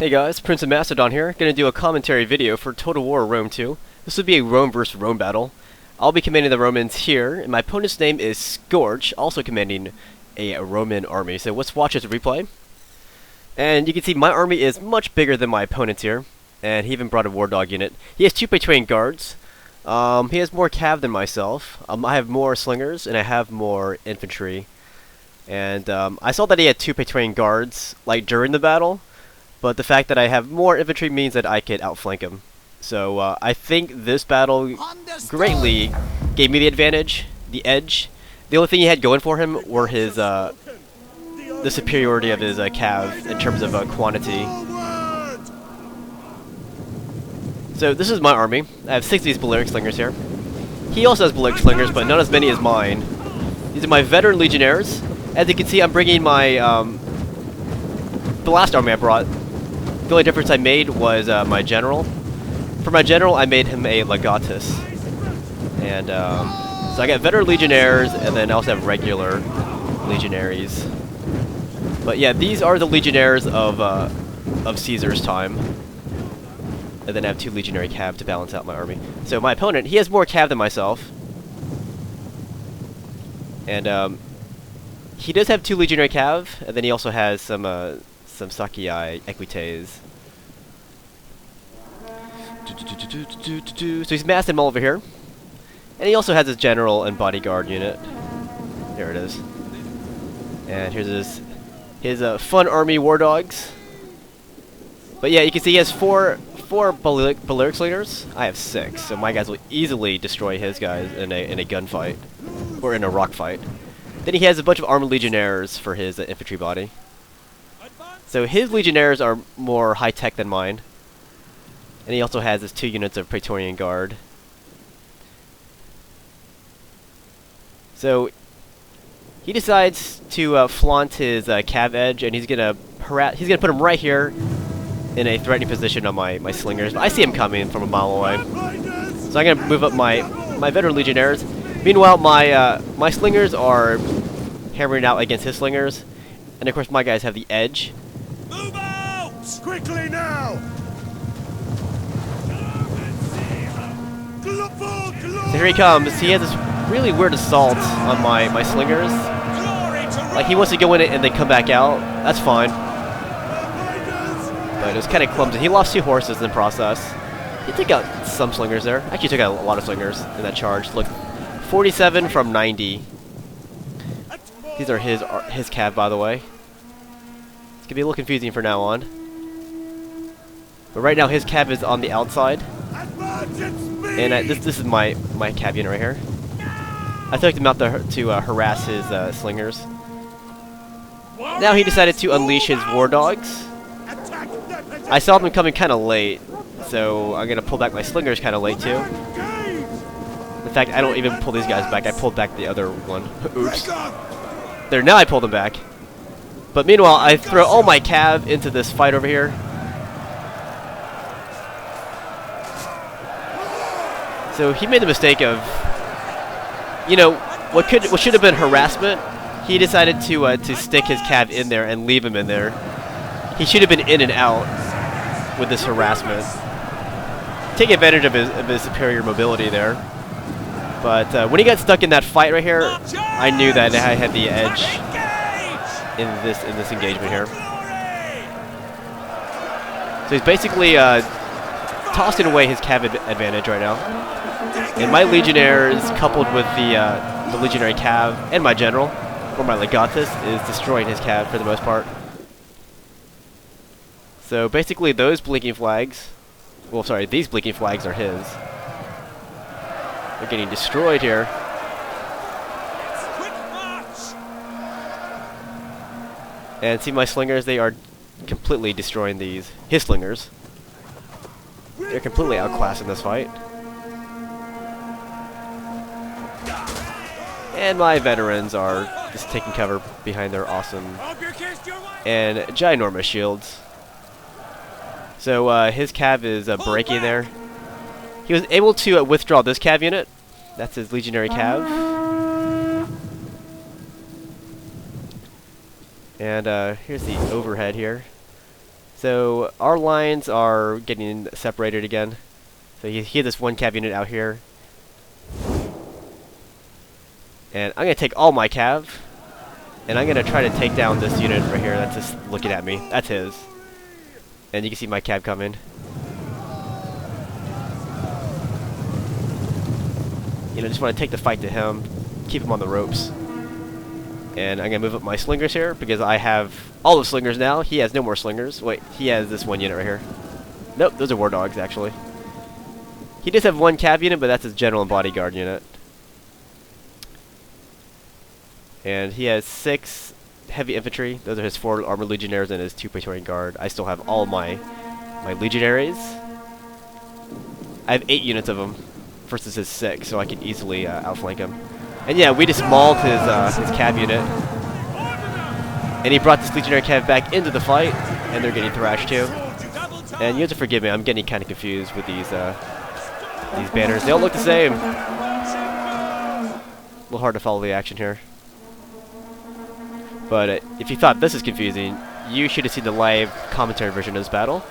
Hey guys, PrinceofMacedon here. Gonna do a commentary video for Total War Rome 2. This would be a Rome vs. Rome battle. I'll be commanding the Romans here, and my opponent's name is Scorch, also commanding a Roman army. So let's watch this replay. And you can see my army is much bigger than my opponent's here, and he even brought a war dog unit. He has 2 Praetorian guards. He has more cav than myself. I have more slingers, and I have more infantry. And I saw that he had 2 Praetorian guards, like, during the battle. But the fact that I have more infantry means that I could outflank him. So I think this battle greatly gave me the advantage, the edge. The only thing he had going for him were his the superiority of his cav in terms of quantity. So this is my army. I have 6 of these Balearic slingers here. He also has Balearic slingers, but not as many as mine. These are my veteran legionnaires. As you can see, I'm bringing my the last army I brought. The only difference I made was my general. For my general, I made him a legatus. And so I got veteran legionnaires, and then I also have regular legionaries. But yeah, these are the legionnaires of Caesar's time. And then I have 2 legionary cav to balance out my army. So my opponent, he has more cav than myself. And he does have 2 legionary cav, and then he also has some Sakiai equites. So he's massed them all over here. And he also has his general and bodyguard unit. There it is. And here's his fun army war dogs. But yeah, you can see he has 4 Balearic slingers. I have 6, so my guys will easily destroy his guys in a gunfight. Or in a rock fight. Then he has a bunch of armored legionnaires for his infantry body. So his legionnaires are more high-tech than mine. And he also has his 2 units of Praetorian Guard. So he decides to flaunt his cav edge, and he's gonna put him right here in a threatening position on my slingers. But I see him coming from a mile away. So I'm gonna move up my veteran legionnaires. Meanwhile, my slingers are hammering out against his slingers, and of course my guys have the edge. Move out! Quickly now! So here he comes. He has this really weird assault on my slingers. Like he wants to go in it and then come back out. That's fine. But it was kind of clumsy. He lost 2 horses in the process. He took out some slingers there. Actually took out a lot of slingers in that charge. Look, 47 from 90. These are his cav, by the way. It's gonna be a little confusing from now on. But right now his cav is on the outside. And this is my cav unit right here. I took him out to harass his slingers. Now he decided to unleash his war dogs. I saw them coming kind of late, so I'm gonna pull back my slingers kind of late too. In fact, I don't even pull these guys back. I pulled back the other one. Oops. There, now I pull them back. But meanwhile, I throw all my cav into this fight over here. So he made the mistake of, you know, what should have been harassment. He decided to stick his cav in there and leave him in there. He should have been in and out with this harassment. Take advantage of his superior mobility there. But when he got stuck in that fight right here, I knew that I had the edge in this engagement here. So he's basically tossing away his cav advantage right now. And my legionnaires, coupled with the legionary cav and my general, or my legatus, is destroying his cav for the most part. So basically those blinking flags, well sorry, these blinking flags are his. They're getting destroyed here. And see my slingers, they are completely destroying his slingers. They're completely outclassed in this fight. And my veterans are just taking cover behind their awesome and ginormous shields. So his cav is breaking there. He was able to withdraw this cav unit. That's his legionary cav. And here's the overhead here. So our lines are getting separated again. So he had this one cav unit out here. And I'm going to take all my cav. And I'm going to try to take down this unit right here that's just looking at me. That's his. And you can see my cav coming. You know, just want to take the fight to him. Keep him on the ropes. And I'm going to move up my slingers here because I have all the slingers now. He has no more slingers. Wait, he has this one unit right here. Nope, those are war dogs, actually. He does have one cav unit, but that's his general and bodyguard unit. And he has 6 heavy infantry. Those are his 4 armored legionnaires and his 2 Praetorian guard. I still have all my legionaries. I have 8 units of them versus his 6, so I can easily outflank him. And yeah, we just mauled his cav unit. And he brought this legionary cav back into the fight, and they're getting thrashed too. And you have to forgive me, I'm getting kind of confused with these banners. They all look the same. A little hard to follow the action here. But if you thought this is confusing, you should have seen the live commentary version of this battle.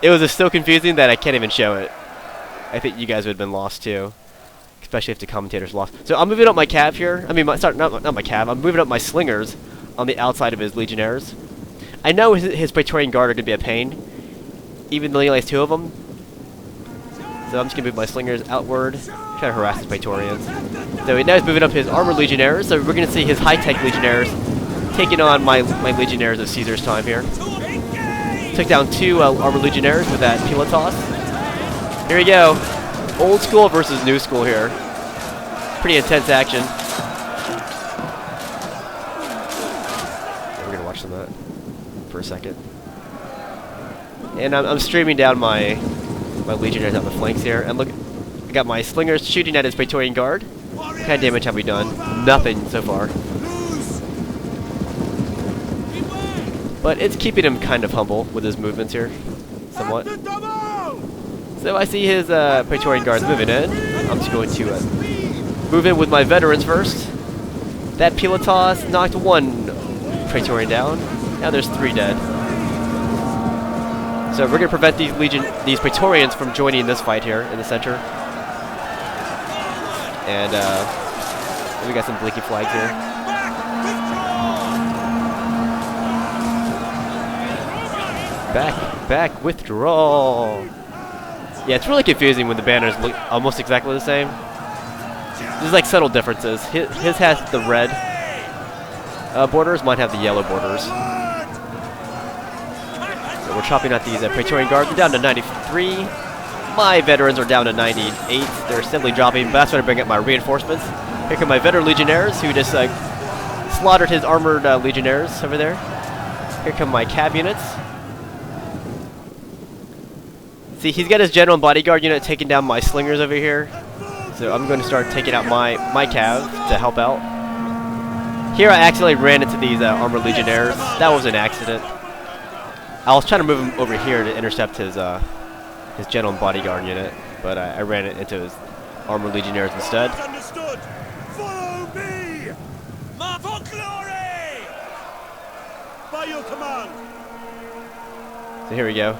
It was so confusing that I can't even show it. I think you guys would have been lost too. Especially if the commentators lost. So I'm moving up my cav here. I mean, sorry, not my cav. I'm moving up my slingers on the outside of his legionnaires. I know his Praetorian guard are going to be a pain, even though he only has 2 of them. So I'm just going to move my slingers outward, try to harass his Praetorians. So now he's moving up his armored legionnaires. So we're going to see his high-tech legionnaires taking on my legionnaires of Caesar's time here. Took down 2 armored legionnaires with that pilotos. Here we go. Old school versus new school here. Pretty intense action. Yeah, we're gonna watch some of that for a second. And I'm streaming down my legionnaires on the flanks here. And look, I got my slingers shooting at his Praetorian guard. What kind of damage have we done? Nothing so far. But it's keeping him kind of humble with his movements here, somewhat. So I see his Praetorian guards moving in. I'm just going to move in with my veterans first. That pilotos knocked 1 Praetorian down. Now there's 3 dead. So we're going to prevent these Praetorians from joining this fight here in the center. And we got some blinking flags here. Back, withdrawal. Yeah, it's really confusing when the banners look almost exactly the same. There's like subtle differences. His has the red borders, mine have the yellow borders. So we're chopping out these Praetorian guards. They're down to 93. My veterans are down to 98. They're simply dropping, but that's when I bring up my reinforcements. Here come my veteran legionnaires who just slaughtered his armored legionnaires over there. Here come my cav units. See, he's got his general and bodyguard unit taking down my slingers over here. So I'm going to start taking out my cav to help out. Here I accidentally ran into these armored legionnaires. That was an accident. I was trying to move him over here to intercept his general and bodyguard unit, but I ran it into his armored legionnaires instead. Understood. Follow me. For glory. By your command. So here we go.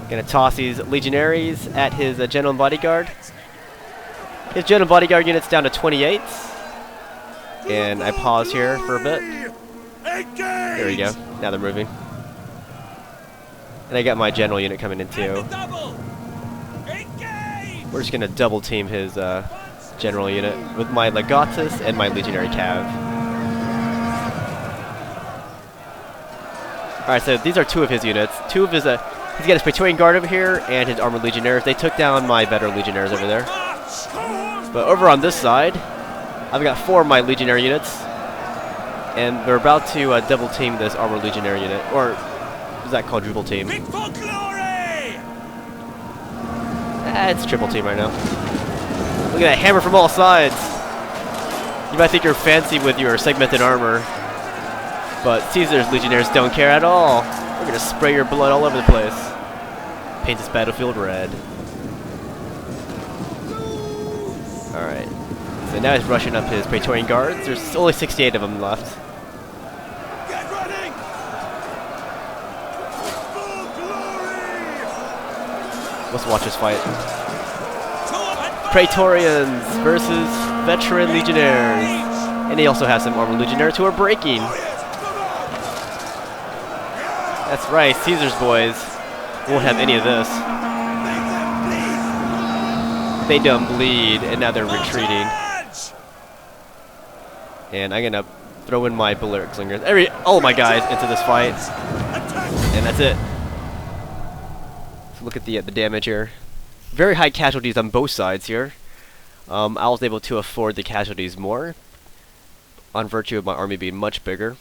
Gonna toss these legionaries at his general and bodyguard. His general and bodyguard unit's down to 28. And I pause here for a bit. There we go. Now they're moving. And I got my general unit coming in too. We're just gonna double team his general unit with my legatus and my legionary cav. Alright, so these are 2 of his units. 2 of his he's got his Praetorian Guard over here and his armored legionnaires. They took down my veteran legionnaires over there. But over on this side, I've got 4 of my legionary units. And they're about to double team this armored legionary unit. Or is that quadruple team? It's triple team right now. Look at that hammer from all sides. You might think you're fancy with your segmented armor, but Caesar's legionnaires don't care at all. We're gonna spray your blood all over the place. Paint this battlefield red. Alright. So now he's rushing up his Praetorian guards. There's only 68 of them left. Get running. Let's watch this fight. Praetorians versus veteran legionnaires. And he also has some armored legionnaires who are breaking. That's right, Caesar's boys won't have any of this. They done bleed, and now they're retreating. And I'm gonna throw in my Balearic Slingers, all of my guys into this fight. And that's it. So look at the damage here. Very high casualties on both sides here. I was able to afford the casualties more on virtue of my army being much bigger.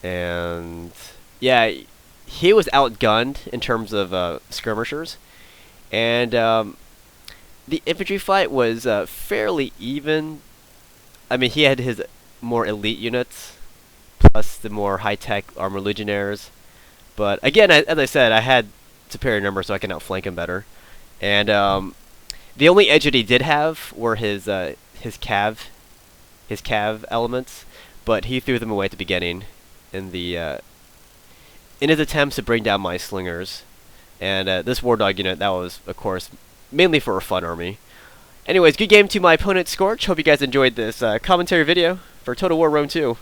And yeah, he was outgunned in terms of skirmishers. And the infantry fight was fairly even. I mean, he had his more elite units, plus the more high-tech armored legionnaires. But again, as I said, I had superior numbers, so I can outflank him better. And the only edge that he did have were his cav elements, but he threw them away at the beginning in his attempts to bring down my slingers. And this war dog unit, that was, of course, mainly for a fun army. Anyways, good game to my opponent Scorch. Hope you guys enjoyed this commentary video for Total War Rome 2.